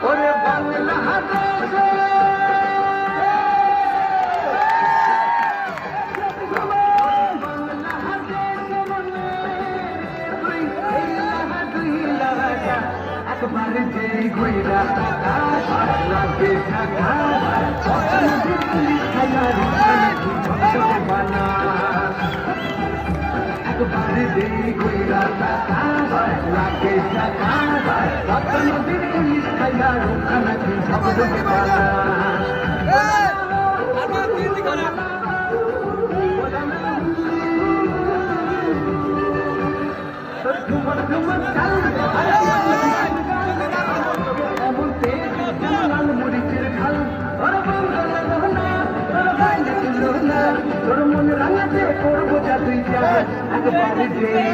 ওরে বাংলাদেশে একবার যে ঘুরা টাকা লাগে টাকা একবার যে ঘুরা টাকা লাগে টাকা নদীর পুলিশ খাইয়া রোখা নাকি সব লোকে পালা তোর মনে রাঙাতে করবো যা তুই যা একবারে